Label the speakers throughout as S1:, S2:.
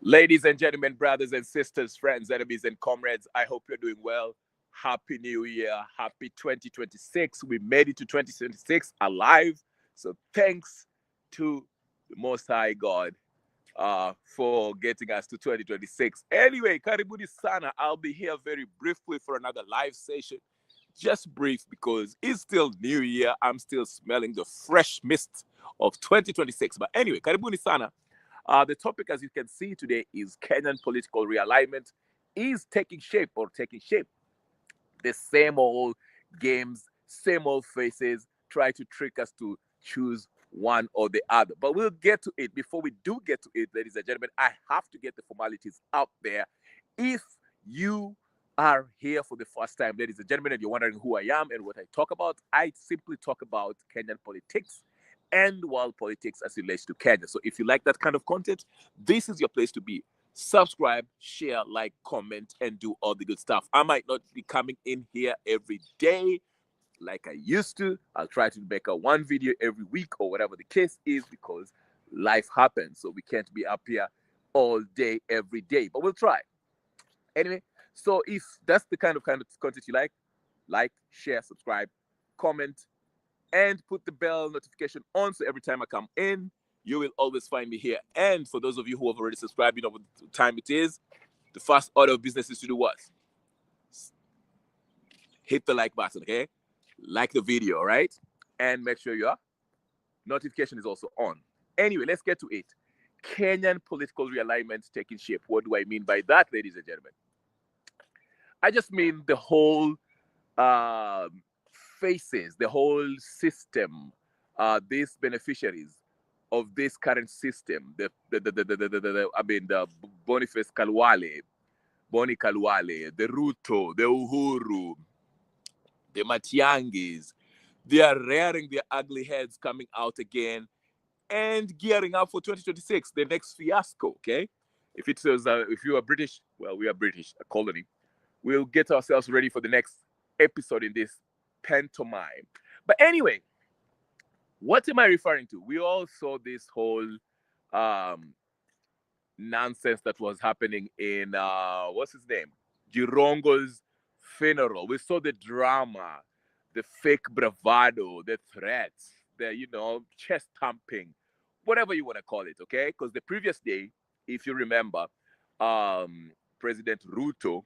S1: Ladies and gentlemen, brothers and sisters, friends, enemies, and comrades, I hope you're doing well. Happy New Year. Happy 2026. We made it to 2026 alive. So thanks to the Most High God for getting us to 2026. Anyway, karibuni sana. I'll be here very briefly for another live session. Just brief because it's still New Year. I'm still smelling the fresh mist of 2026. But anyway, karibuni sana. The topic, as you can see today, is Kenyan political realignment is taking shape or taking shape. The same old games, same old faces try to trick us to choose one or the other. But we'll get to it. Before we do get to it, ladies and gentlemen, I have to get the formalities out there. If you are here for the first time, ladies and gentlemen, and you're wondering who I am and what I talk about, I simply talk about Kenyan politics and world politics as it relates to Kenya. So if you like that kind of content, this is your place to be. Subscribe, share, like, comment, and do all the good stuff. I might not be coming in here every day like I used to. I'll try to make a one video every week or whatever the case is because life happens. So we can't be up here all day, every day, but we'll try. Anyway, so if that's the kind of content you like, share, subscribe, comment, and put the bell notification on so every time I come in, you will always find me here. And for those of you who have already subscribed, you know what time it is. The first order of business is to do what? Hit the like button, okay? Like the video, right? And make sure your notification is also on. Anyway, let's get to it. Kenyan political realignment taking shape. What do I mean by that, ladies and gentlemen? I just mean the whole um, faces, the whole system, these beneficiaries of this current system, the Boniface Kalwale, Boni Kalwale, the Ruto, the Uhuru, the Matiangis, they are rearing their ugly heads coming out again and gearing up for 2026, the next fiasco, okay? If you are British, well, we are British, a colony. We'll get ourselves ready for the next episode in this pantomime. But anyway, what am I referring to? We all saw this whole um, nonsense that was happening in what's his name, Jirongo's funeral. We saw the drama, the fake bravado, the threats, the chest thumping, whatever you want to call it. Okay, because the previous day, if you remember, President Ruto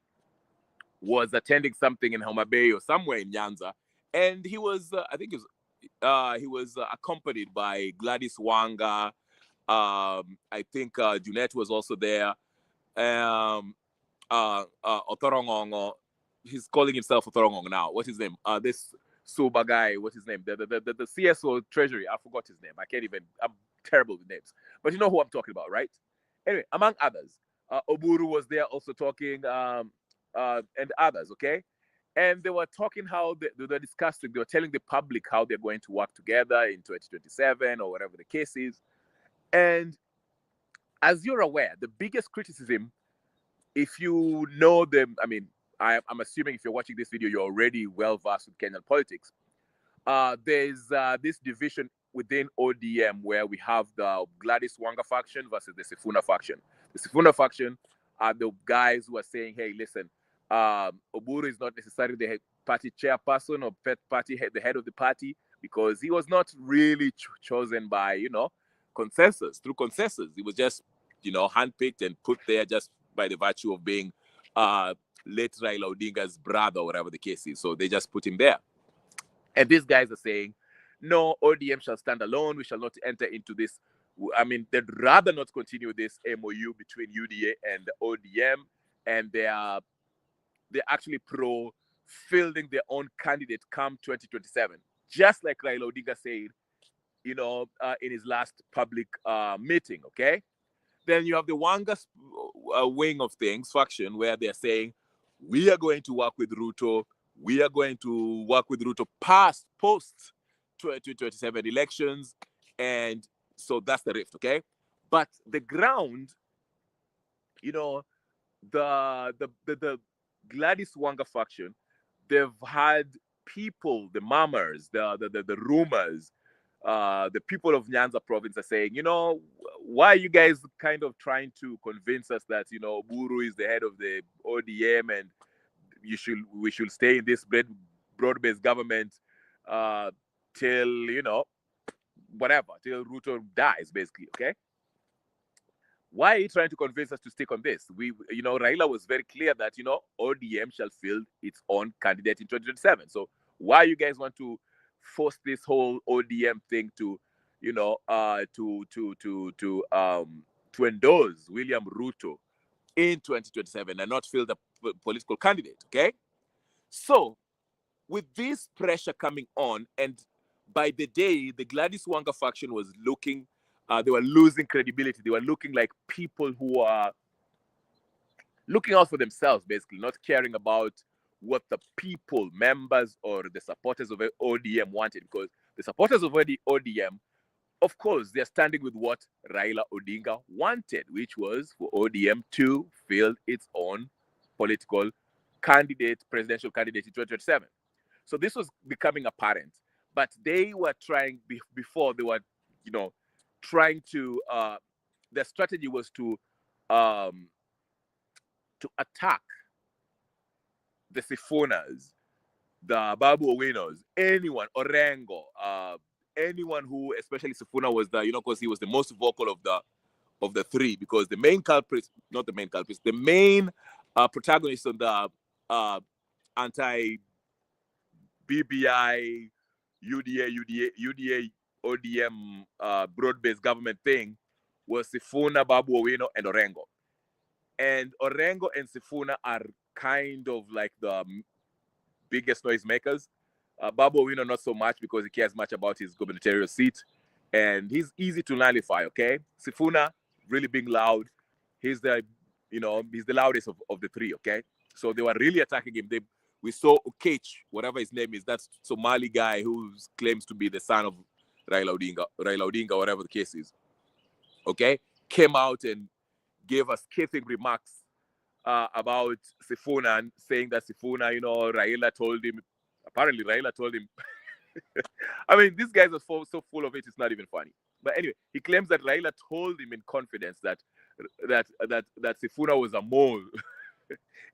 S1: was attending something in Homa Bay or somewhere in Nyanza, and he was, I think, he was accompanied by Gladys Wanga. I think Junet was also there. Otorongongo, he's calling himself Otorongongo now. What's his name? This Suba guy. What's his name? The CSO Treasury. I forgot his name. I can't even. I'm terrible with names. But you know who I'm talking about, right? Anyway, among others, Oburu was there also talking, and others. Okay, and they were talking how they were discussing. They were telling the public how they're going to work together in 2027 or whatever the case is. And as you're aware, the biggest criticism, if you know them, I mean, I'm assuming if you're watching this video, you're already well versed with Kenyan politics. There's this division within ODM where we have the Gladys Wanga faction versus the Sifuna faction. The Sifuna faction are the guys who are saying, hey, listen, Oburu is not necessarily the party chairperson or the head of the party, because he was not really chosen by, through consensus. He was just, handpicked and put there just by the virtue of being late Raila Odinga's brother or whatever the case is. So they just put him there. And these guys are saying, no, ODM shall stand alone. We shall not enter into this. I mean, they'd rather not continue this MOU between UDA and the ODM. And they're actually pro fielding their own candidate come 2027. Just like Raila Odinga said, in his last public meeting, okay? Then you have the Wanga wing of things, faction, where they're saying, we are going to work with Ruto. We are going to work with Ruto post 2027 elections. And so that's the rift, okay? But the ground, the Gladys Wanga faction, they've had people, the mamas, the rumors, the people of Nyanza province are saying, why are you guys kind of trying to convince us that, you know, Buru is the head of the ODM and we should stay in this broad-based government till, you know, whatever, till Ruto dies, basically, okay? Why are you trying to convince us to stick on this? You know, Raila was very clear that, you know, ODM shall field its own candidate in 2027. So why you guys want to force this whole ODM thing to, you know, to endorse William Ruto in 2027 and not field a political candidate, okay? So with this pressure coming on, and by the day, the Gladys Wanga faction was looking, they were losing credibility. They were looking like people who are looking out for themselves, basically, not caring about what the people, members, or the supporters of ODM wanted. Because the supporters of ODM, of course, they're standing with what Raila Odinga wanted, which was for ODM to field its own political candidate, presidential candidate in 2027. So this was becoming apparent. But they were trying, before they were, you know, trying to, their strategy was to attack the Sifunas, the Babu Owinos, anyone, Orengo, anyone who, especially Sifuna, was the, you know, because he was the most vocal of the three, because the main culprits, not the main culprits, the main protagonist on the anti-BBI, UDA, ODM broad-based government thing was Sifuna, Babu Owino, and Orengo. And Orengo and Sifuna are kind of like the biggest noisemakers. Babu Owino not so much, because he cares much about his gubernatorial seat, and he's easy to nullify. Okay, Sifuna really being loud. He's the, you know, he's the loudest of the three. Okay, so they were really attacking him. We saw Okech, whatever his name is, that Somali guy who claims to be the son of Raila Odinga, whatever the case is. Okay, came out and gave us scathing remarks about Sifuna, saying that Sifuna, you know, Raila told him. Apparently, Raila told him. I mean, these guys are so full of it, it's not even funny. But anyway, he claims that Raila told him in confidence that Sifuna was a mole,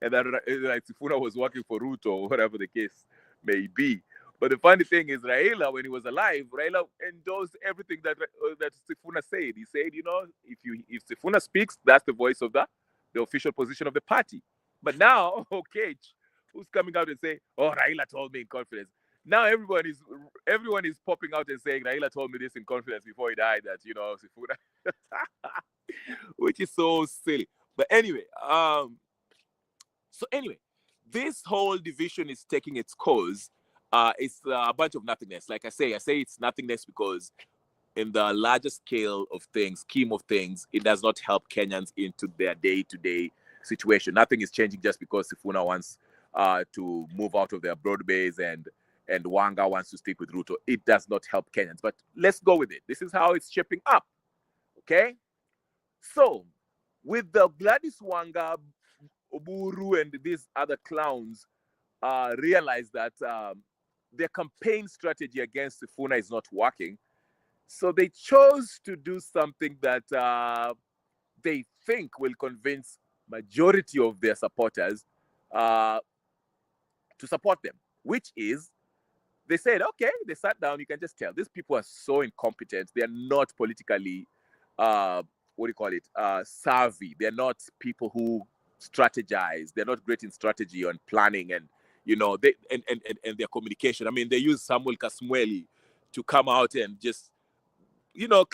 S1: and that like Sifuna was working for Ruto, or whatever the case may be. But the funny thing is, Raila, when he was alive, Raila endorsed everything that Sifuna said. He said, you know, if Sifuna speaks, that's the voice of the official position of the party. But now, okay, who's coming out and saying, "Oh, Raila told me in confidence." Now everyone is popping out and saying, "Raila told me this in confidence before he died." That, you know, Sifuna, which is so silly. But anyway, so anyway, this whole division is taking its course. It's a bunch of nothingness. Like I say it's nothingness because in the larger scale of things, scheme of things, it does not help Kenyans into their day-to-day situation. Nothing is changing just because Sifuna wants to move out of their broad base and Wanga wants to stick with Ruto. It does not help Kenyans. But let's go with it. This is how it's shaping up. Okay? So, with the Gladys Wanga, Oburu, and these other clowns realize that their campaign strategy against Sifuna is not working. So they chose to do something that they think will convince majority of their supporters to support them, which is, they said, okay, they sat down, you can just tell, these people are so incompetent, they're not politically, savvy, they're not people who strategize, they're not great in strategy and planning and, you know, they and their communication. I mean, they use Samuel Kasmweli to come out and just, you know,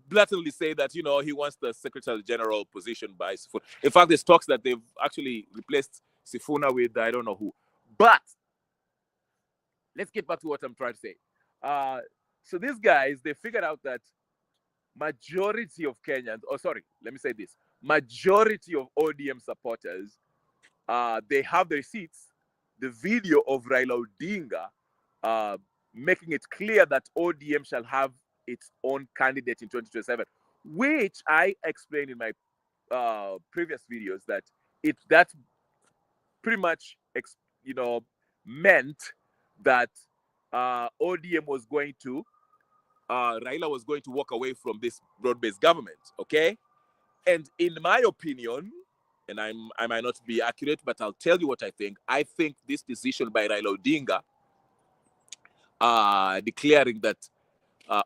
S1: blatantly say that, you know, he wants the Secretary General position by Sifuna. In fact, there's talks that they've actually replaced Sifuna with I don't know who. But let's get back to what I'm trying to say. So these guys, they figured out that majority of Kenyans, majority of ODM supporters, they have the receipts, the video of Raila Odinga making it clear that ODM shall have its own candidate in 2027, which I explained in my previous videos that that pretty much meant that ODM was going to Raila was going to walk away from this broad-based government, okay? And in my opinion, and I might not be accurate, but I'll tell you what I think. I think this decision by Raila Odinga declaring that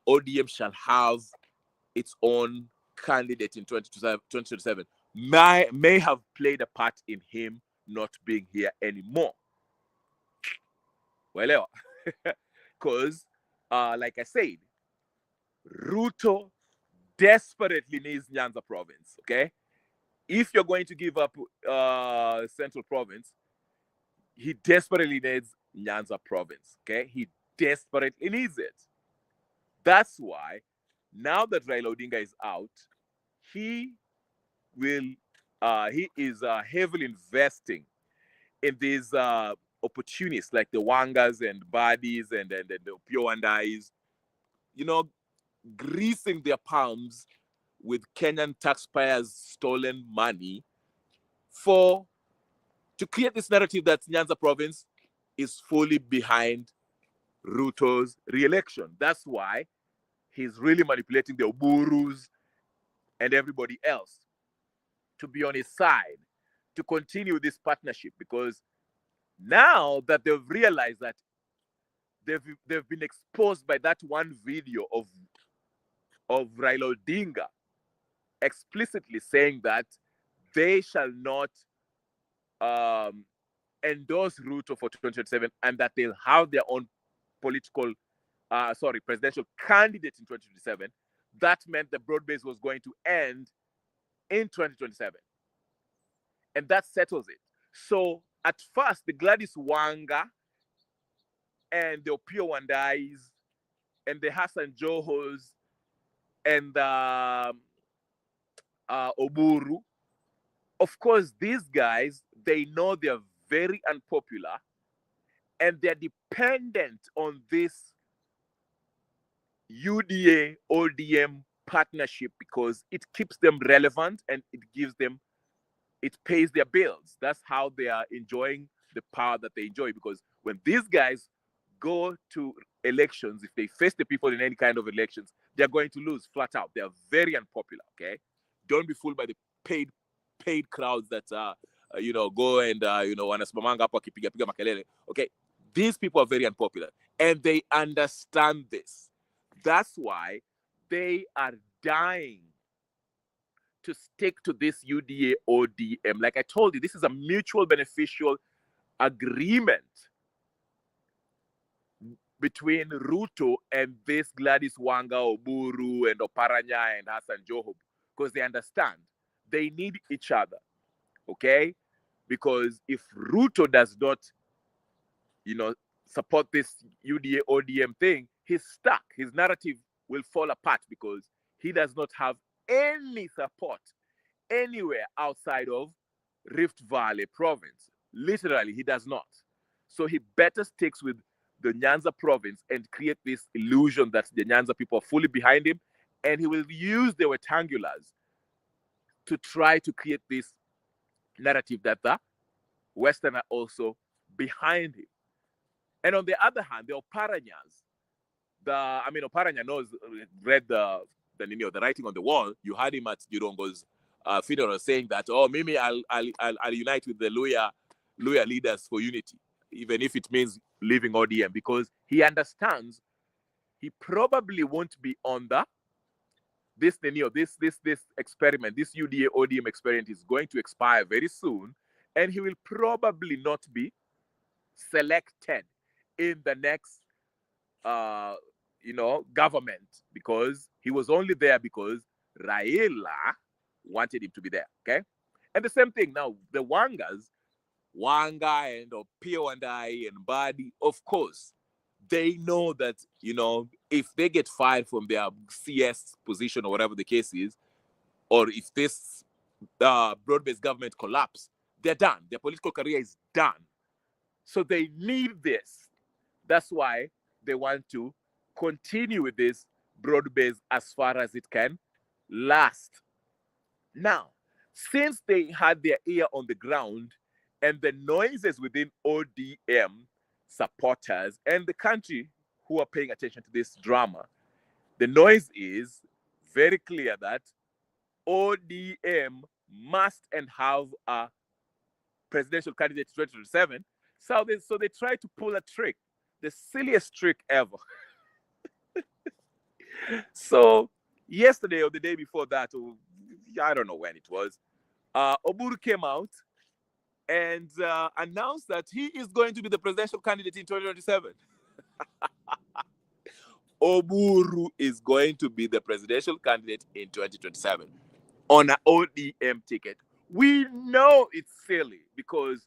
S1: ODM shall have its own candidate in 2027 may have played a part in him not being here anymore. Well, because, like I said, Ruto desperately needs Nyanza province, okay? If you're going to give up Central province, he desperately needs Nyanza province, okay? He desperately needs it. That's why, now that Raila Odinga is out, he is heavily investing in these opportunists like the Wangas and Badis and the Pure and Eyes, greasing their palms with Kenyan taxpayers' stolen money to create this narrative that Nyanza province is fully behind Ruto's re-election. That's why he's really manipulating the Oburus and everybody else to be on his side, to continue this partnership, because now that they've realized that they've been exposed by that one video of Raila Odinga explicitly saying that they shall not endorse Ruto for 2027 and that they'll have their own presidential candidate in 2027. That meant the broad base was going to end in 2027. And that settles it. So at first, the Gladys Wanga and the Opio Wandais and the Hassan Johos and the Oburu, of course, these guys, they know they're very unpopular and they're dependent on this UDA ODM partnership because it keeps them relevant and it pays their bills. That's how they are enjoying the power that they enjoy, because when these guys go to elections, if they face the people in any kind of elections, they're going to lose flat out. They are very unpopular, okay? Don't be fooled by the paid crowds that go and wanasimamanga hapo wakipiga makelele. Okay, these people are very unpopular and they understand this. That's why they are dying to stick to this UDA ODM. Like I told you, this is a mutual beneficial agreement between Ruto and this Gladys Wanga, Oburu, and Oparanya and Hassan Joho, because they understand they need each other, okay? Because if Ruto does not, support this UDA ODM thing, he's stuck. His narrative will fall apart because he does not have any support anywhere outside of Rift Valley province. Literally, he does not. So he better sticks with the Nyanza province and create this illusion that the Nyanza people are fully behind him, and he will use the rectangulars to try to create this narrative that the Western are also behind him. And on the other hand, the Oparanyas, Oparanya read the writing on the wall. You heard him at Jirongo's funeral saying that, Mimi, I'll unite with the Luya leaders for unity, even if it means leaving ODM, because he understands he probably won't be on this experiment, this UDA ODM experiment is going to expire very soon, and he will probably not be selected in the next government, because he was only there because Raila wanted him to be there. Okay. And the same thing now, the Wangas, Wanga and Opio and Badi, of course, they know that, if they get fired from their CS position or whatever the case is, or if this broad-based government collapse, they're done. Their political career is done. So they need this. That's why they want to continue with this broad-based as far as it can last. Now, since they had their ear on the ground and the noises within ODM supporters and the country who are paying attention to this drama, The noise is very clear that ODM must and have a presidential candidate in 2027. So they try to pull a trick, the silliest trick ever. So yesterday or the day before that, or I don't know when it was, Oburu came out and announced that he is going to be the presidential candidate in 2027. Oburu is going to be the presidential candidate in 2027 on an ODM ticket. We know it's silly because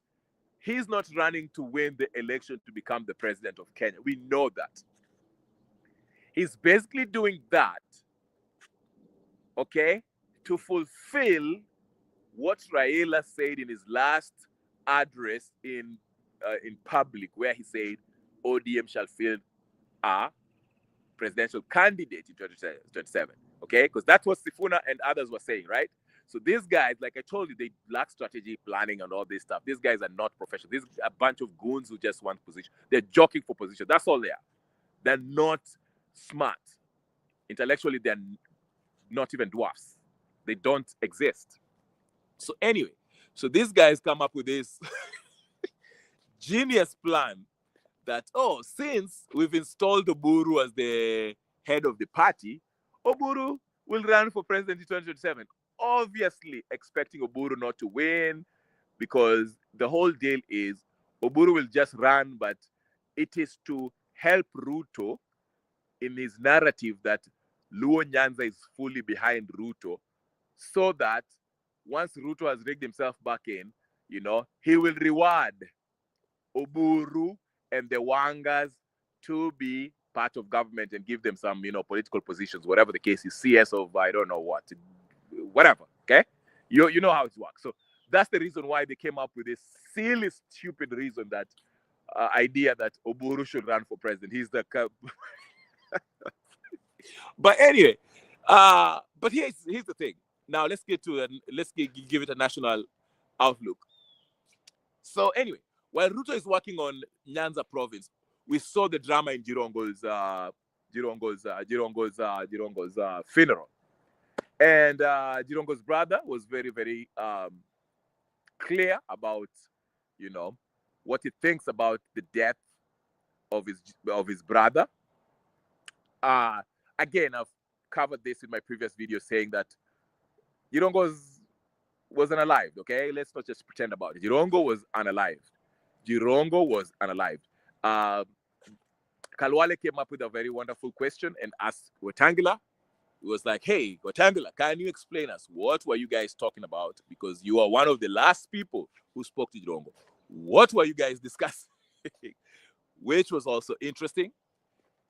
S1: he's not running to win the election to become the president of Kenya. We know that. He's basically doing that, okay, to fulfill what Raila said in his last address in public, where he said ODM shall field a presidential candidate in 2027, okay? Because that's what Sifuna and others were saying, right? So these guys, like I told you, they lack strategy, planning, and all this stuff. These guys are not professional. These are a bunch of goons who just want position. They're jockeying for position. That's all they are. They're not smart. Intellectually, they're not even dwarfs. They don't exist. So anyway, so these guys come up with this genius plan that, oh, since we've installed Oburu as the head of the party, Oburu will run for president in 2027. Obviously expecting Oburu not to win, because the whole deal is Oburu will just run, but it is to help Ruto in his narrative that Luo Nyanza is fully behind Ruto, so that once Ruto has rigged himself back in, he will reward Oburu and the Wangas to be part of government and give them some, political positions, whatever the case is, CS of I don't know what, whatever, okay? You know how it works. So that's the reason why they came up with this silly, stupid reason that idea that Oburu should run for president. He's the... But anyway, but here's the thing. Now let's give it a national outlook. So anyway, while Ruto is working on Nyanza province, we saw the drama in Jirongo's funeral, and Jirongo's brother was very, very clear about what he thinks about the death of his brother. Again, I've covered this in my previous video, saying that Jirongo wasn't alive. Okay, let's not just pretend about it. Jirongo was unalived. Kalwale came up with a very wonderful question and asked Wetangula. It was like, hey, Wetangula, can you explain us what were you guys talking about? Because you are one of the last people who spoke to Jirongo. What were you guys discussing? Which was also interesting.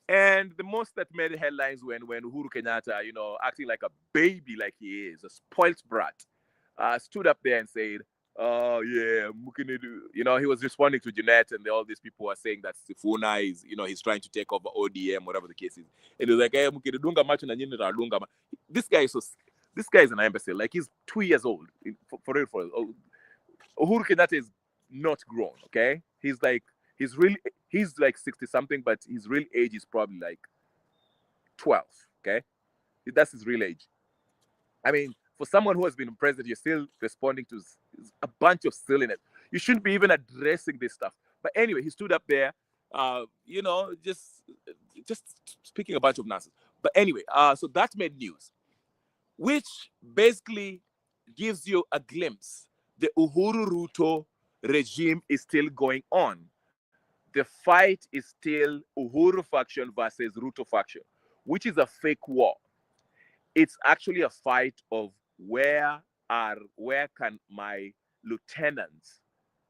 S1: And the most that made headlines when Uhuru Kenyatta, acting like a baby, like he is, a spoilt brat, stood up there and said, oh, yeah, he was responding to Jeanette, and all these people were saying that Sifuna is, he's trying to take over ODM, whatever the case is. And he was like, hey, this guy is an imbecile. Like, he's 2 years old. For real. Uhuru Kenyatta is not grown, okay? He's like 60 something, but his real age is probably like 12, okay? That's his real age. I mean, for someone who has been president, you're still responding to a bunch of silliness. You shouldn't be even addressing this stuff. But anyway, he stood up there, just speaking a bunch of nonsense. But anyway, so that made news, which basically gives you a glimpse. The Uhuru Ruto regime is still going on. The fight is still Uhuru faction versus Ruto faction, which is a fake war. It's actually a fight of where can my lieutenants,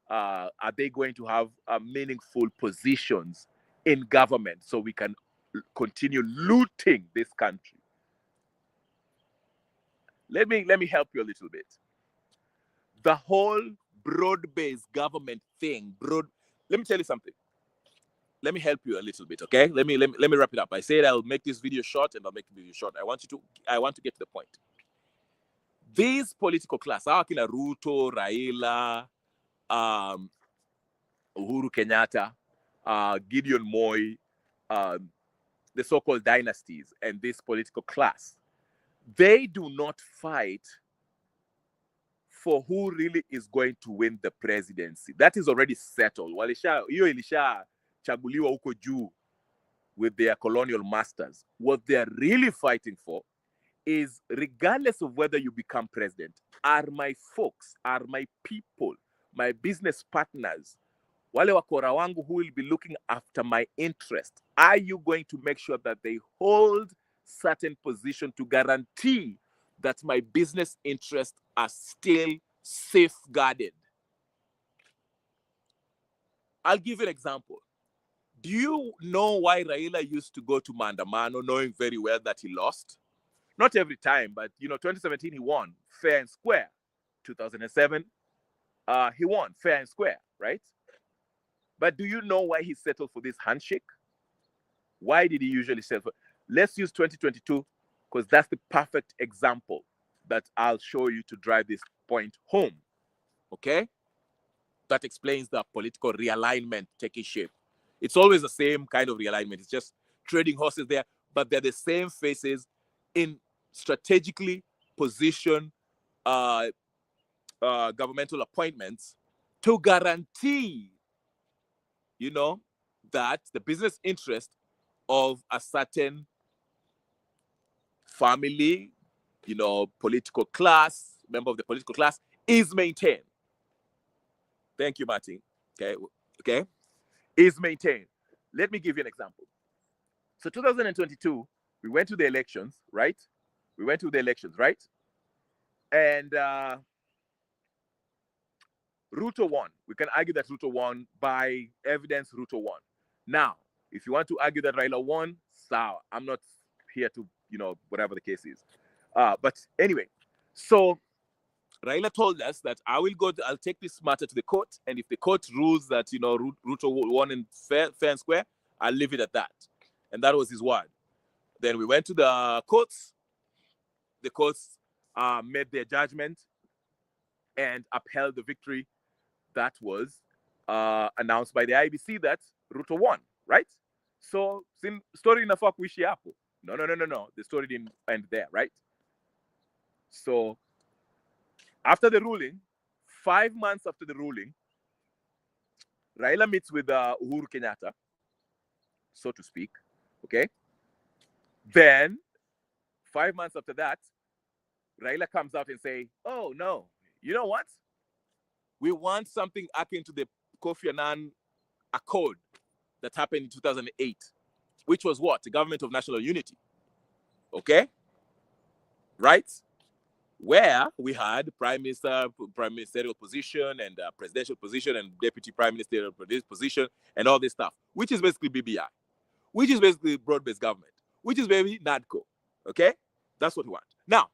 S1: are they going to have meaningful positions in government so we can continue looting this country. Let me help you a little bit. The whole broad-based government thing, let me tell you something. Let me help you a little bit, okay? Let me wrap it up. I said I'll make this video short, and I'll make the video short. I want to get to the point. These political class, Akina Ruto, Raila, Uhuru Kenyatta, Gideon Moi, the so-called dynasties and this political class, they do not fight for who really is going to win the presidency. That is already settled. Hiyo ilishachaguliwa huko juu with their colonial masters. What they're really fighting for is, regardless of whether you become president, are my folks, are my people, my business partners, wale wakora wangu who will be looking after my interest, are you going to make sure that they hold certain position to guarantee that my business interests are still safeguarded? I'll give you an example. Do you know why Raila used to go to Maandamano knowing very well that he lost? Not every time, but 2017 he won fair and square. 2007, he won fair and square, right? But do you know why he settled for this handshake? Why did he usually settle? Let's use 2022, because that's the perfect example that I'll show you to drive this point home. Okay? That explains the political realignment taking shape. It's always the same kind of realignment. It's just trading horses there, but they're the same faces in strategically positioned governmental appointments to guarantee, that the business interest of a certain family, political class, member of the political class, is maintained. Thank you, Martin. Okay. Is maintained. Let me give you an example. So 2022, we went to the elections, right? And Ruto won. We can argue that Ruto won by evidence. Ruto won. Now, if you want to argue that Raila won, so I'm not here to, whatever the case is. But anyway, so Raila told us that I'll take this matter to the court, and if the court rules that Ruto won in fair and square, I'll leave it at that. And that was his word. Then we went to the courts. The courts made their judgment and upheld the victory that was announced by the IBC that Ruto won, right? So, story inafaa kuishi hapo. No. The story didn't end there, right? So, after the ruling, 5 months after the ruling, Raila meets with Uhuru Kenyatta, so to speak, okay? Then, 5 months after that, Raila comes out and say, oh, no, you know what? We want something akin to the Kofi Annan Accord that happened in 2008, which was what? The Government of National Unity, okay? Right? Where we had prime ministerial position and presidential position and deputy prime ministerial position and all this stuff, which is basically BBI, which is basically broad-based government, which is maybe NADCO, okay? That's what we want. Now,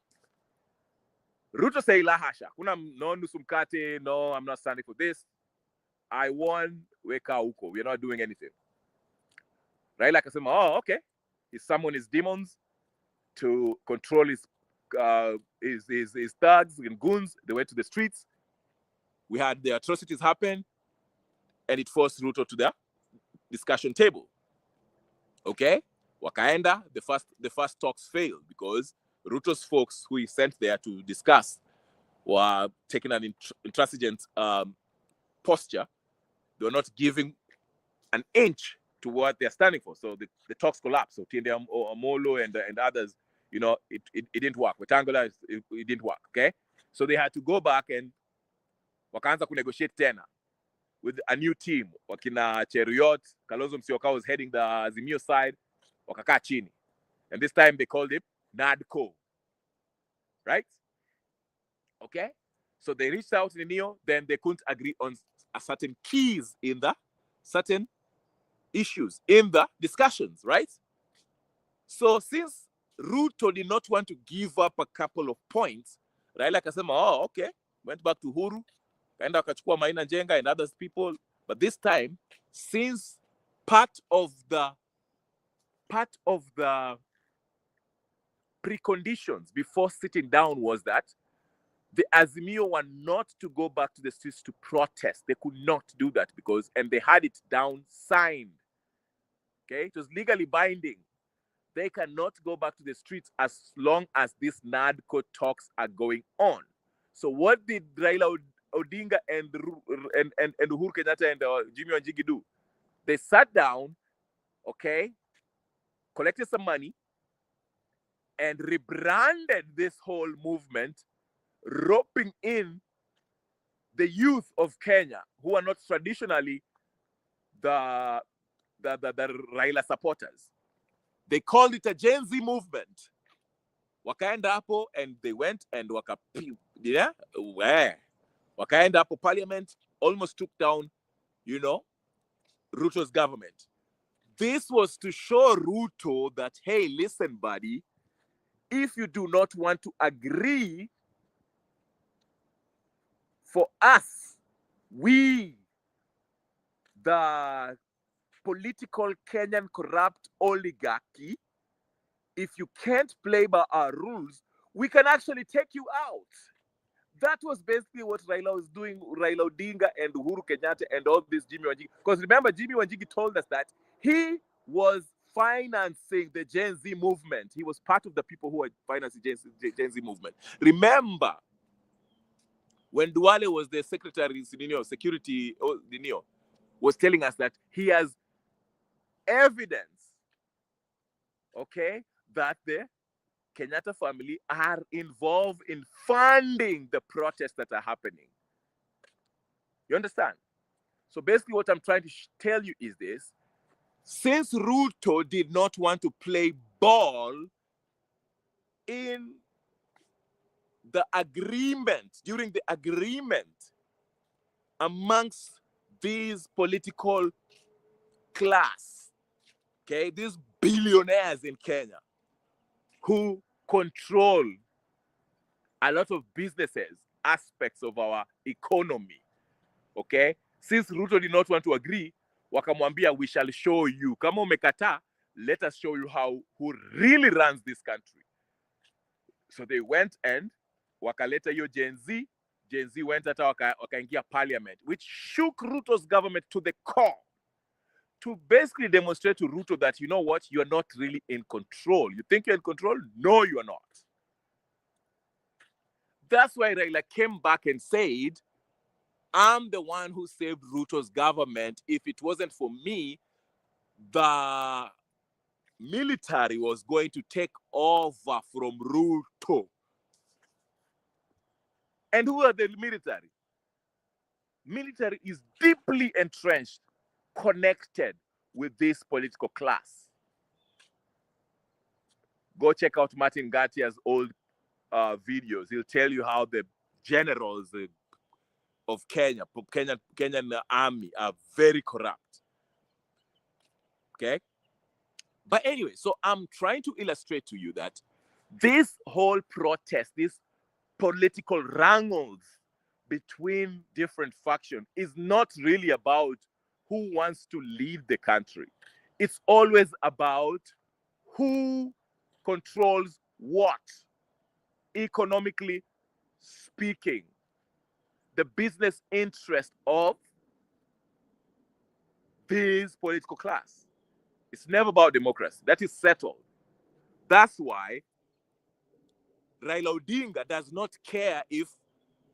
S1: Ruto say la hasha, kuna no nusu mkate, no, I'm not standing for this. I won, weka huko, we're not doing anything. Raila akasema, oh, okay. He summoned his demons to control his thugs and goons. They went to the streets. We had the atrocities happen, and it forced Ruto to the discussion table. Okay, wakaenda. The first talks failed because Ruto's folks, who he sent there to discuss, were taking an intransigent posture. They were not giving an inch to what they're standing for. So the talks collapsed. So Tiende Amolo and others, it didn't work. With Angola, it didn't work, okay? So they had to go back and wakaanza negotiate tena with a new team. Wakina Cheruiyot, Kalonzo Musyoka was heading the Azimio side, wakakaa chini. And this time they called it NADCO, right? Okay? So they reached out to the NEO, then they couldn't agree on a certain keys in the certain issues in the discussions, right? So since Ruto did not want to give up a couple of points, Raila akasema, oh, okay, went back to Huru, kaenda wakachukua Maina Njenga and other people, but this time, since part of the preconditions before sitting down was that the Azimio were not to go back to the streets to protest. They could not do that and they had it down signed. Okay, it was legally binding they cannot go back to the streets as long as these NADCO talks are going on. So what did Raila Odinga and Uhuru Kenyatta and Jimmy Wanjigi do? They sat down, okay, collected some money, and rebranded this whole movement, roping in the youth of Kenya, who are not traditionally the Raila supporters. They called it a Gen Z movement. Wakaenda hapo, and they went and wakaenda hapo parliament, almost took down, Ruto's government. This was to show Ruto that, hey, listen, buddy, if you do not want to agree for us, we, the political Kenyan corrupt oligarchy, if you can't play by our rules, we can actually take you out. That was basically what Raila was doing, Raila Odinga and Uhuru Kenyatta and all this Jimmy Wanjigi. Because remember, Jimmy Wanjigi told us that he was financing the Gen Z movement. He was part of the people who were financing the Gen Z movement. Remember, when Duale was the secretary of security, was telling us that he has evidence, okay, that the Kenyatta family are involved in funding the protests that are happening. You understand? So basically what I'm trying to tell you is this. Since Ruto did not want to play ball in the agreement, during the agreement amongst these political class, okay, these billionaires in Kenya who control a lot of businesses, aspects of our economy, okay? Since Ruto did not want to agree, wakamwambia, we shall show you. Kama umekata, let us show you who really runs this country. So they went and wakaleta yo Gen Z. Gen Z went at wakaingia parliament, which shook Ruto's government to the core, to basically demonstrate to Ruto that, you know what, you're not really in control. You think you're in control? No, you're not. That's why Raila came back and said, I'm the one who saved Ruto's government. If it wasn't for me, the military was going to take over from Ruto. And who are the military? Military is deeply entrenched, connected with this political class. Go check out Martin Gatia's old videos. He'll tell you how the generals of Kenyan army are very corrupt. Okay? But anyway, so I'm trying to illustrate to you that this whole protest, this political wrangles between different factions is not really about who wants to lead the country. It's always about who controls what, economically speaking, the business interest of this political class. It's never about democracy. That is settled. That's why Raila Odinga does not care if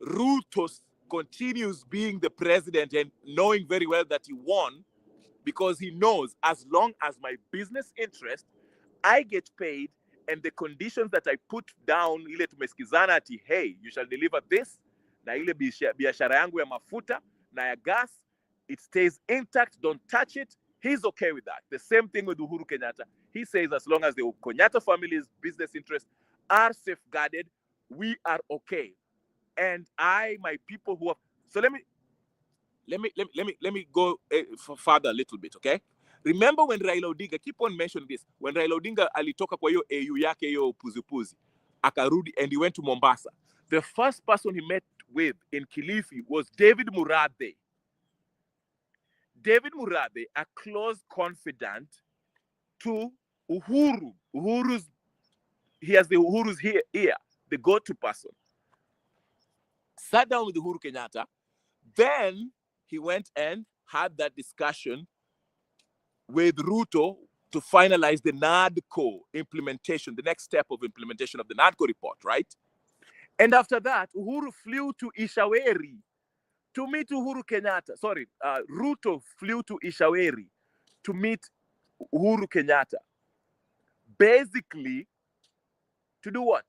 S1: Ruto continues being the president and knowing very well that he won, because he knows as long as my business interest, I get paid, and the conditions that I put down, ile tumesikizana ati, hey, you shall deliver this, na ile biashara yangu ya mafuta, na ya gas, it stays intact, don't touch it, he's okay with that. The same thing with Uhuru Kenyatta. He says as long as the Kenyatta family's business interests are safeguarded, we are okay. And my people who have, so let me go further a little bit, okay? Remember when Raila Odinga, keep on mentioning this, when Raila Odinga alitoka kwa hiyo AU yake hiyo puzi akarudi, and he went to Mombasa. The first person he met with in Kilifi was David Murathe. David Murathe, a close confidant to Uhuru. He has the Uhuru's ear, the go-to person. Sat down with Uhuru Kenyatta. Then he went and had that discussion with Ruto to finalize the NADCO implementation, the next step of implementation of the NADCO report, right? And after that, Uhuru flew to Ishaweri to meet Uhuru Kenyatta. Sorry, Ruto flew to Ishaweri to meet Uhuru Kenyatta. Basically, to do what?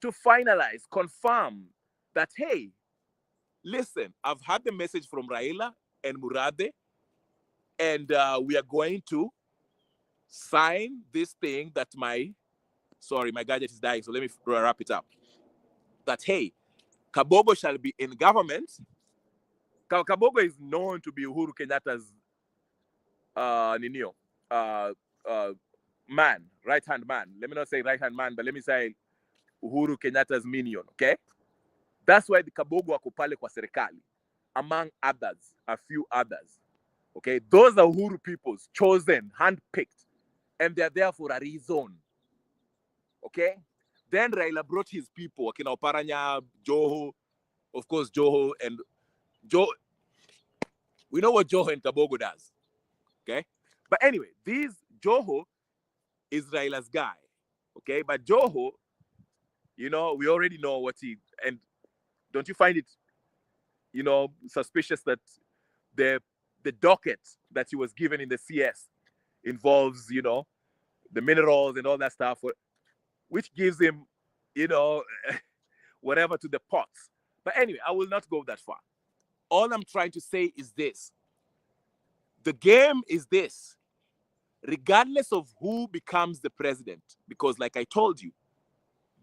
S1: To finalize, confirm that, hey, listen, I've had the message from Raila and Murade, and we are going to sign this thing that sorry, my gadget is dying, so let me wrap it up. That, hey, Kabogo shall be in government. Kabogo is known to be Uhuru Kenyatta's man, right-hand man. Let me not say right-hand man, but let me say Uhuru Kenyatta's minion, okay? That's why the Kabogo wako pale kwa serikali, among others, a few others, okay? Those are Uhuru peoples, chosen, handpicked, and they're there for a reason, okay? Then Raila brought his people, Akina Oparanya, Joho, of course, Joho, and Joho. We know what Joho and Kabogo does, okay? But anyway, Joho is Raila's guy, okay? But Joho, we already know what and don't you find it, suspicious that the docket that he was given in the CS involves, the minerals and all that stuff, which gives him, whatever to the pots. But anyway, I will not go that far. All I'm trying to say is this. The game is this. Regardless of who becomes the president, because like I told you,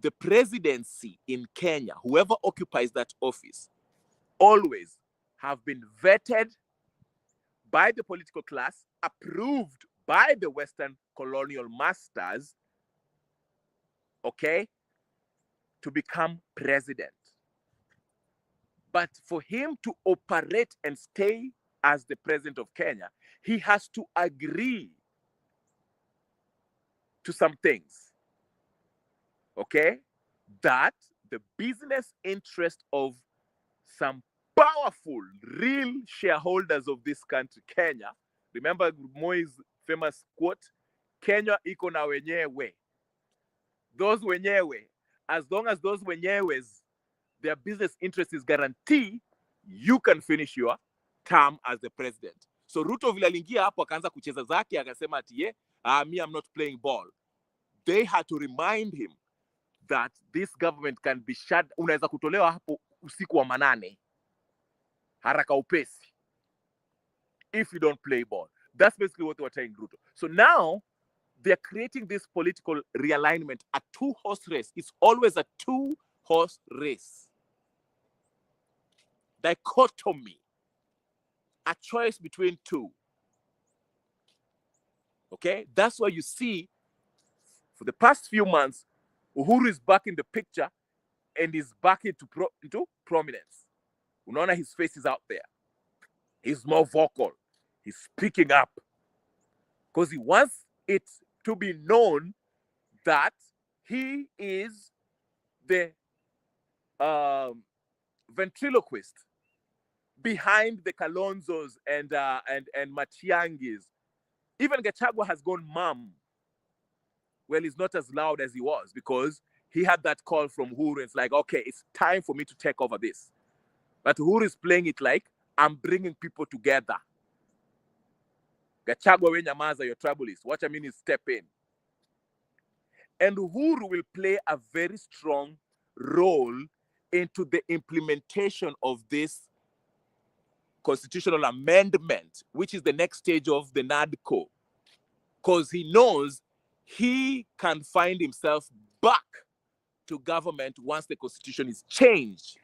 S1: the presidency in Kenya, whoever occupies that office, always have been vetted by the political class, approved by the Western colonial masters, okay, to become president. But for him to operate and stay as the president of Kenya, he has to agree to some things, okay, that the business interest of some powerful, real shareholders of this country, Kenya. Remember Moi's famous quote, Kenya iko na wenyewe. Those wenyewe, as long as those wenyewes, their business interest is guaranteed, you can finish your term as the president. So Ruto vile aliingia hapo akaanza kucheza zake akasema ati me, I'm not playing ball. They had to remind him that this government can be shut. Unaweza kutolewa hapo usiku wa manane. Haraka upesi. If you don't play ball. That's basically what they were telling Ruto. So now, they're creating this political realignment, a two-horse race. It's always a two-horse race. Dichotomy. A choice between two. Okay? That's why you see, for the past few months, Uhuru is back in the picture and is back into prominence. Unaona, his face is out there. He's more vocal. He's speaking up. Because he wants it to be known that he is the ventriloquist behind the Kalonzos and Matiangis. Even Gachagua has gone mum. Well, he's not as loud as he was because he had that call from Uhuru. It's like, okay, it's time for me to take over this. But Uhuru is playing it like, I'm bringing people together. Gachagua we nyamaza, your trouble is. What I mean is step in. And Uhuru will play a very strong role into the implementation of this constitutional amendment, which is the next stage of the NADCO. Because he knows he can find himself back to government once the constitution is changed.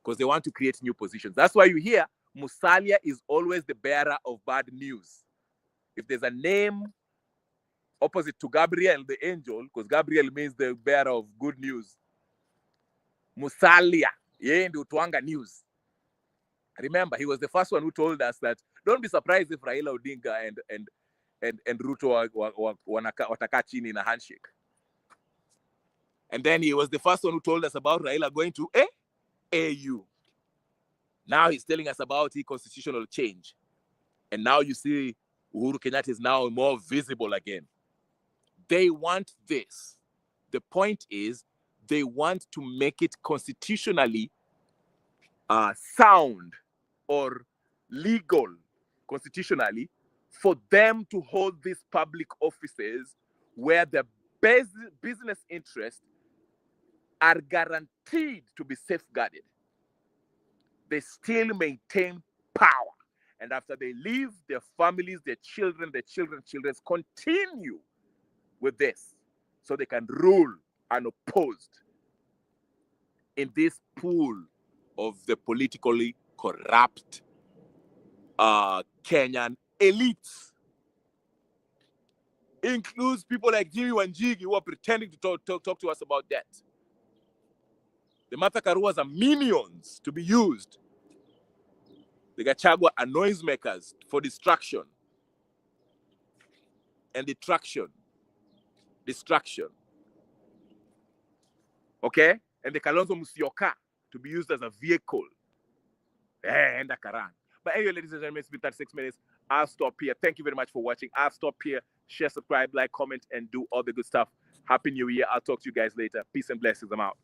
S1: Because they want to create new positions. That's why you hear Musalia is always the bearer of bad news. If there's a name opposite to Gabriel, the angel, because Gabriel means the bearer of good news, Musalia, yeye ndio tuanga news. Remember, he was the first one who told us that don't be surprised if Raila Odinga and Ruto wataka chini in a handshake. And then he was the first one who told us about Raila going to AU. Now he's telling us about the constitutional change. And now you see Uhuru Kenyatta is now more visible again. They want this. The point is, they want to make it constitutionally sound or legal constitutionally for them to hold these public offices where the business interests are guaranteed to be safeguarded. They still maintain power. And after they leave, their families, their children, children's continue with this so they can rule unopposed in this pool of the politically corrupt Kenyan elites. Includes people like Jimmy Wanjigi who are pretending to talk to us about that. The Martha Karuas are minions to be used. The Gachagua are noisemakers for distraction and detraction. Distraction. Okay? And the Kalonzo Musyoka to be used as a vehicle. And the Karan. But anyway, ladies and gentlemen, it's been 36 minutes. I'll stop here. Thank you very much for watching. I'll stop here. Share, subscribe, like, comment, and do all the good stuff. Happy New Year. I'll talk to you guys later. Peace and blessings. I'm out.